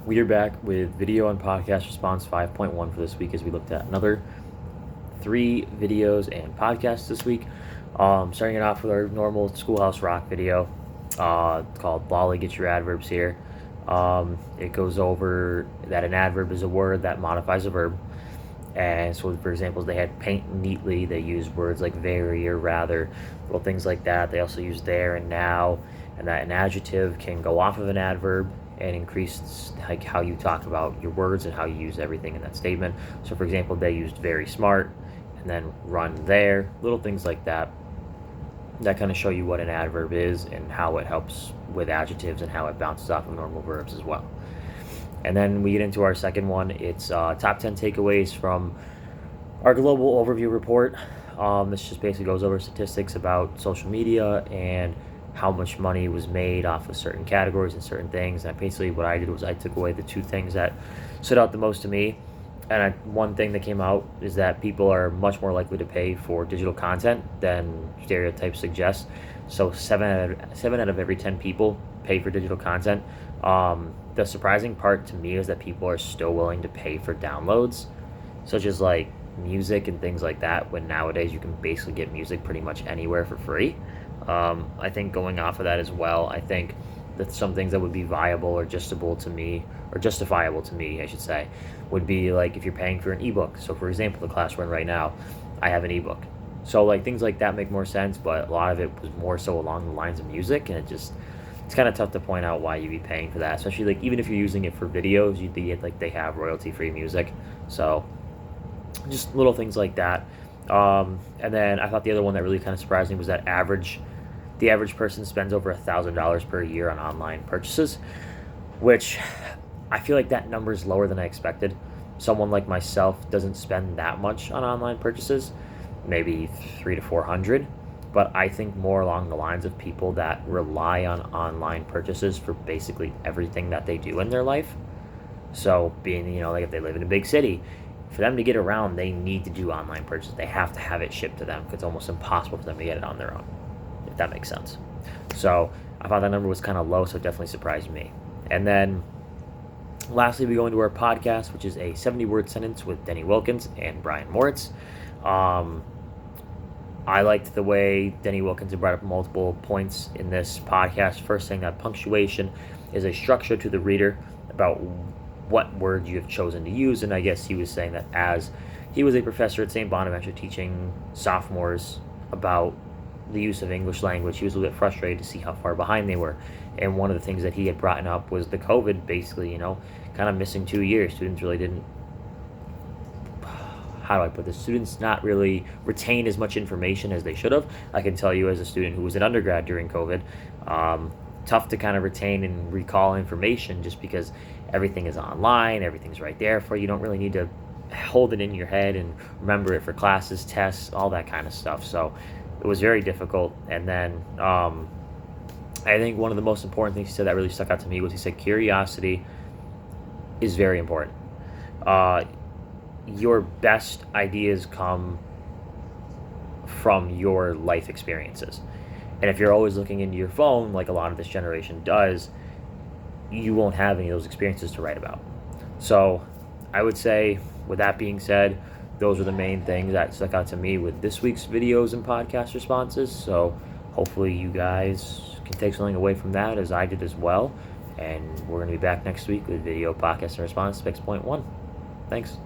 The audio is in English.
We are back with video and podcast response 5.1 for this week as we looked at another 3 videos and podcasts this week. Starting it off with our normal Schoolhouse Rock video called Lolly Get Your Adverbs Here. It goes over that an adverb is a word that modifies a verb. And so, for example, they had paint neatly. They use words like very or rather, little things like that. They also use there and now, and that an adjective can go off of an adverb and increase like how you talk about your words and how you use everything in that statement. So, for example, they used very smart and then run there, little things like that. That kind of show you what an adverb is and how it helps with adjectives and how it bounces off of normal verbs as well. And then we get into our second one. It's top 10 takeaways from our global overview report. This just basically goes over statistics about social media and how much money was made off of certain categories and certain things. And basically what I did was I took away the 2 things that stood out the most to me. And one thing that came out is that people are much more likely to pay for digital content than stereotypes suggest. So 7 out of every 10 people pay for digital content. The surprising part to me is that people are still willing to pay for downloads, such as like music and things like that, when nowadays you can basically get music pretty much anywhere for free. I think going off of that as well, I think that some things that would be viable or justifiable to me, I should say, would be like if you're paying for an ebook. So for example, the class we're in right now, I have an ebook. So like things like that make more sense, but a lot of it was more so along the lines of music, and it's kind of tough to point out why you'd be paying for that, especially like even if you're using it for videos, you get like they have royalty-free music. So just little things like that. And then I thought the other one that really kind of surprised me was that the average person spends over $1,000 per year on online purchases, which I feel like that number is lower than I expected. Someone like myself doesn't spend that much on online purchases, maybe 300 to 400. But I think more along the lines of people that rely on online purchases for basically everything that they do in their life. So being, like if they live in a big city, for them to get around, they need to do online purchases. They have to have it shipped to them because it's almost impossible for them to get it on their own, if that makes sense. So I thought that number was kind of low, so it definitely surprised me. And then lastly, we go into our podcast, which is a 70-word sentence with Denny Wilkins and Brian Moritz. I liked the way Denny Wilkinson brought up multiple points in this podcast. First, saying that punctuation is a structure to the reader about what words you have chosen to use. And I guess he was saying that as he was a professor at St. Bonaventure teaching sophomores about the use of English language, he was a little bit frustrated to see how far behind they were. And one of the things that he had brought up was the COVID, basically, kind of missing 2 years. Students really didn't, how do I put this? Students not really retain as much information as they should have. I can tell you as a student who was an undergrad during COVID, tough to kind of retain and recall information just because everything is online, everything's right there for you. You don't really need to hold it in your head and remember it for classes, tests, all that kind of stuff. So it was very difficult. And then I think one of the most important things he said that really stuck out to me was he said curiosity is very important. Your best ideas come from your life experiences. And if you're always looking into your phone, like a lot of this generation does, you won't have any of those experiences to write about. So I would say, with that being said, those are the main things that stuck out to me with this week's videos and podcast responses. So hopefully you guys can take something away from that, as I did as well. And we're going to be back next week with video, podcast, and response 6.1. Thanks.